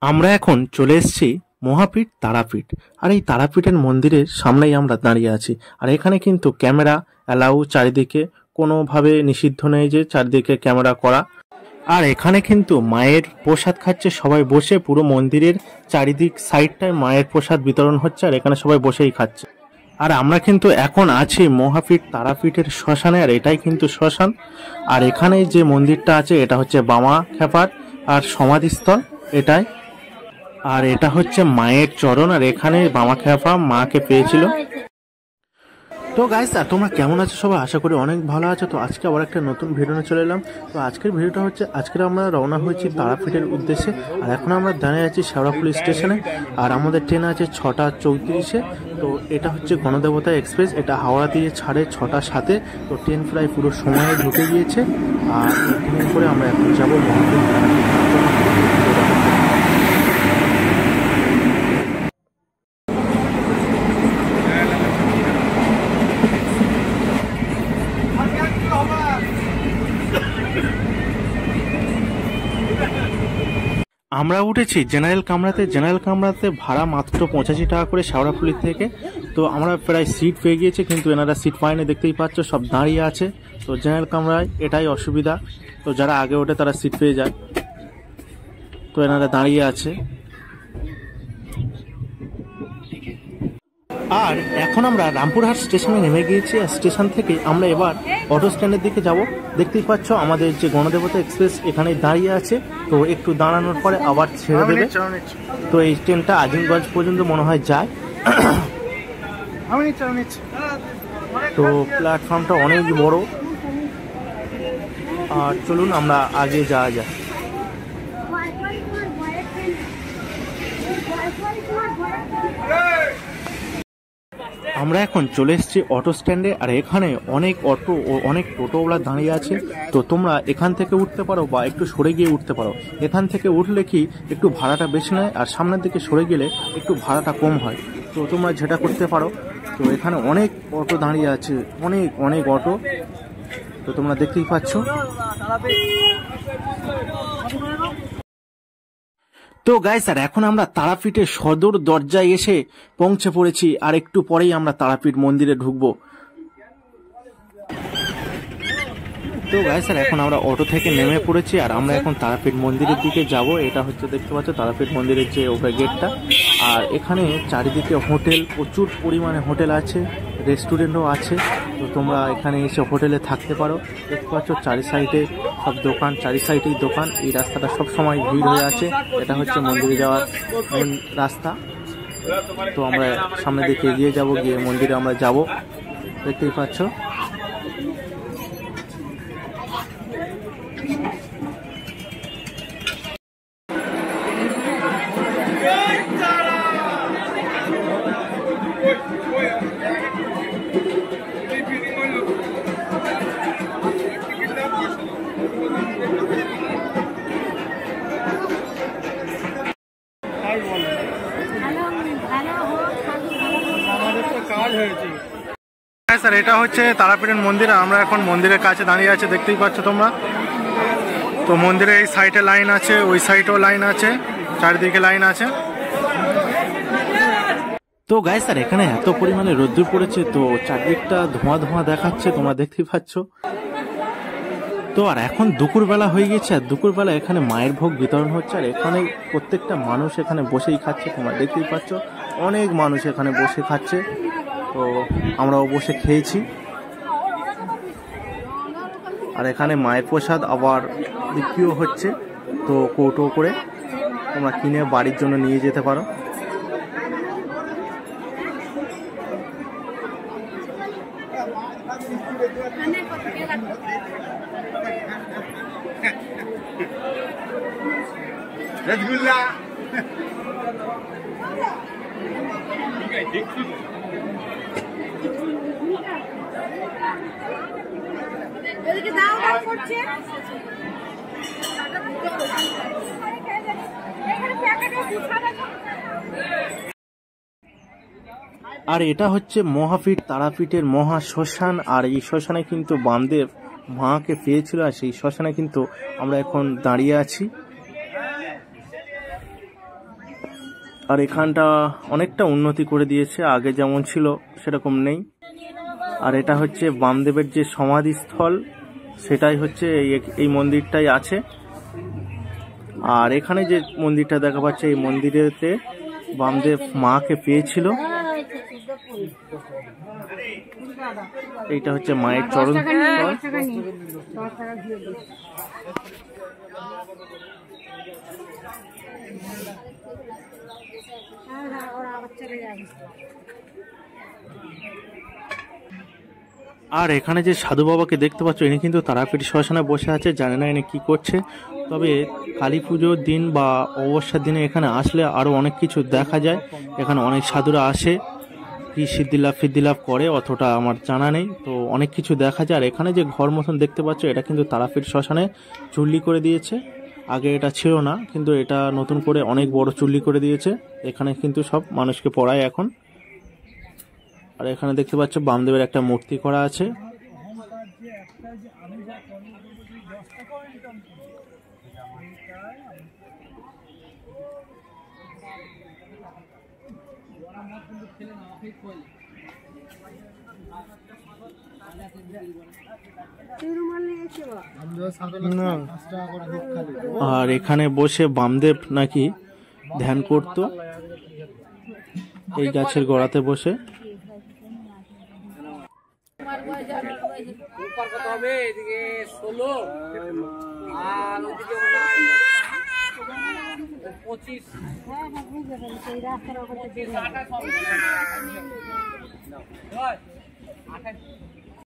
আমরা এখন চলে এসেছি মহাপীঠ তারাপীঠ। আর এই তারাপীঠের মন্দিরের সামনেই আমরা দাঁড়িয়ে আছি। আর এখানে কিন্তু ক্যামেরা অ্যালাউ, চারিদিকে কোনোভাবে নিষিদ্ধ নেই যে চারিদিকে ক্যামেরা করা। আর এখানে কিন্তু মায়ের প্রসাদ খাচ্ছে সবাই বসে, পুরো মন্দিরের চারিদিক সাইডটায় মায়ের প্রসাদ বিতরণ হচ্ছে আর এখানে সবাই বসেই খাচ্ছে। আর আমরা কিন্তু এখন আছি মহাপীঠ তারাপীঠের শ্মশানে, আর এটাই কিন্তু শ্মশান। আর এখানে যে মন্দিরটা আছে এটা হচ্ছে বামা খেপার আর সমাধিস্থল এটাই। আর এটা হচ্ছে মায়ের চরণ, আর এখানে বামা খেপা মাকে পেয়েছিল। তো গাইস, তোমরা কেমন আছো সবাই? আশা করি অনেক ভালো আছো। তো আজকে আবার একটা নতুন ভিডিও নিয়ে চলে এলাম। তো আজকের ভিডিওটা হচ্ছে আজকে আমরা রওনা হয়েছি তারাপীঠের উদ্দেশ্যে। আর এখন আমরা দাঁড়িয়ে আছি শেওড়াফুলি স্টেশনে। আর আমাদের ট্রেন আছে 6টা 34-এ। তো এটা হচ্ছে গণদেবতা এক্সপ্রেস, এটা হাওড়া দিয়ে ছাড়ে 6টা 7-এ। তো ট্রেন প্রায় পুরো সময়ে ঢুকে গিয়েছে। আর ট্রেন করে আমরা এখন যাবো মহাপীঠ তারাপীঠ। আমরা উঠেছি জেনারেল কামরাতে ভাড়া মাত্র 85 টাকা করে শেওড়াফুলি থেকে। তো আমরা প্রায় সিট পেয়ে গিয়েছি, কিন্তু এনারা সিট পায়নি, দেখতেই পাচ্ছ সব দাঁড়িয়ে আছে। তো জেনারেল কামরায় এটাই অসুবিধা, তো যারা আগে ওঠে তারা সিট পেয়ে যায়। তো এনারা দাঁড়িয়ে আছে। আর এখন আমরা রামপুরহাট স্টেশনে নেমে গিয়েছি। আর স্টেশন থেকে আমরা এবার অটো স্ট্যান্ডের দিকে যাব। দেখতেই পাচ্ছ আমাদের যে গণদেবতা এক্সপ্রেস এখানে দাঁড়িয়ে আছে। তো একটু দাঁড়ানোর পরে আবার ছেড়ে দেবে। তো এই ট্রেনটা আজিমগঞ্জ পর্যন্ত মনে হয় যায়। তো প্ল্যাটফর্মটা অনেক বড়। আর চলুন আমরা আগে যাওয়া যায়। আমরা এখন চলে এসেছি অটো স্ট্যান্ডে। আর এখানে অনেক অটো ও অনেক টোটোওয়ালা দাঁড়িয়ে আছে। তো তোমরা এখান থেকে উঠতে পারো বা একটু সরে গিয়ে উঠতে পারো। এখান থেকে উঠলে কি একটু ভাড়াটা বেশি নেয়, আর সামনের দিকে সরে গেলে একটু ভাড়াটা কম হয়। তো তোমরা যেটা করতে পারো। তো এখানে অনেক অটো দাঁড়িয়ে আছে, অনেক অনেক অটো। তো তোমরা দেখতেই পাচ্ছ। তো গাইস, আর এখন আমরা তারাপীঠের সদর দরজায় এসে পৌঁছে পড়েছি। আর একটু পরেই আমরা তারাপীঠ মন্দিরে ঢুকবো। তো গাইস, আর এখন আমরা অটো থেকে নেমে পড়েছি। আর আমরা এখন তারাপীঠ মন্দিরের দিকে যাব। এটা হচ্ছে দেখতে পাচ্ছ তারাপীঠ মন্দিরের যে ওপরে গেটটা। আর এখানে চারিদিকে হোটেল, প্রচুর পরিমাণে হোটেল আছে, রেস্টুরেন্টও আছে। তো তোমরা এখানে এসে হোটেলে থাকতে পারো। দেখতে পাচ্ছ চারি সাইডে সব দোকান, চারি সাইডেই দোকান। এই রাস্তাটা সব সময় ভিড় হয়ে আছে। এটা হচ্ছে মন্দিরে যাওয়ার মেন রাস্তা। তো আমরা সামনের দিকে এগিয়ে যাব, গিয়ে মন্দিরে আমরা যাব। দেখতেই পাচ্ছ। স্যার, এটা হচ্ছে তারাপীঠের মন্দির। আমরা এখন মন্দিরের কাছে দাঁড়িয়ে আছি, দেখতেই পাচ্ছ তোমরা। তো মন্দিরে এই সাইডে লাইন আছে, ওই সাইডেও লাইন আছে, চারিদিকে লাইন আছে। তো গাইস, স্যার এখানে এত পরিমাণে রোদ্দুর পড়েছে, তো চারদিকটা ধোঁয়া ধোঁয়া দেখাচ্ছে, তোমরা দেখতেই পাচ্ছ। তো আর এখন দুপুরবেলা হয়ে গেছে, আর দুপুরবেলা এখানে মায়ের ভোগ বিতরণ হচ্ছে। আর এখানে প্রত্যেকটা মানুষ এখানে বসেই খাচ্ছে, তোমরা দেখতেই পাচ্ছ। অনেক মানুষ এখানে বসে খাচ্ছে। তো আমরাও বসে খেয়েছি। আর এখানে মায়ের প্রসাদ আবার বিক্রিও হচ্ছে। তো কৌটো করে তোমরা কিনে বাড়ির জন্য নিয়ে যেতে পারো। রসগোল্লা আর এটা হচ্ছে মহাপীঠ তারাপীঠের মহা শ্মশান। আর এই শ্মশানে কিন্তু বামদেব মাকে পেয়েছিল, আর সেই শ্মশানে কিন্তু আমরা এখন দাঁড়িয়ে আছি। আর এখানটা অনেকটা উন্নতি করে দিয়েছে, আগে যেমন ছিল সেরকম নেই। আর এটা হচ্ছে বামদেবের যে সমাধিস্থল, সেটাই হচ্ছে এই মন্দিরটাই আছে। আর এখানে যে মন্দিরটা দেখা পাচ্ছে, এই মন্দিরেতে বামদেব মাকে পেয়েছিল। এইটা হচ্ছে মায়ের চরণ। আর এখানে যে সাধু বাবাকে দেখতে পাচ্ছ, ইনি কিন্তু তারাপীঠ শ্মশানে বসে আছে, জানে না ইনি কি করছে। তবে কালী পুজোর দিন বা অমাবস্যার দিনে এখানে আসলে আরো অনেক কিছু দেখা যায়। এখানে অনেক সাধুরা আসে, কি সিদ্ধিলাভ করে অতটা আমার জানা নেই, তো অনেক কিছু দেখা যায়। আর এখানে যে ঘর মতন দেখতে পাচ্ছ, এটা কিন্তু তারাপীঠ শ্মশানে চুল্লি করে দিয়েছে। আগে এটা ছিল না, কিন্তু এটা নতুন করে অনেক বড় চুল্লি করে দিয়েছে। এখানে কিন্তু সব মানুষকে পড়ায় এখন। আর এখানে দেখতে পাচ্ছ বামদেবের একটা মূর্তি করা আছে। আর এখানে বসে বামদেব নাকি ধ্যান করত, এই গাছের গোড়াতে বসে।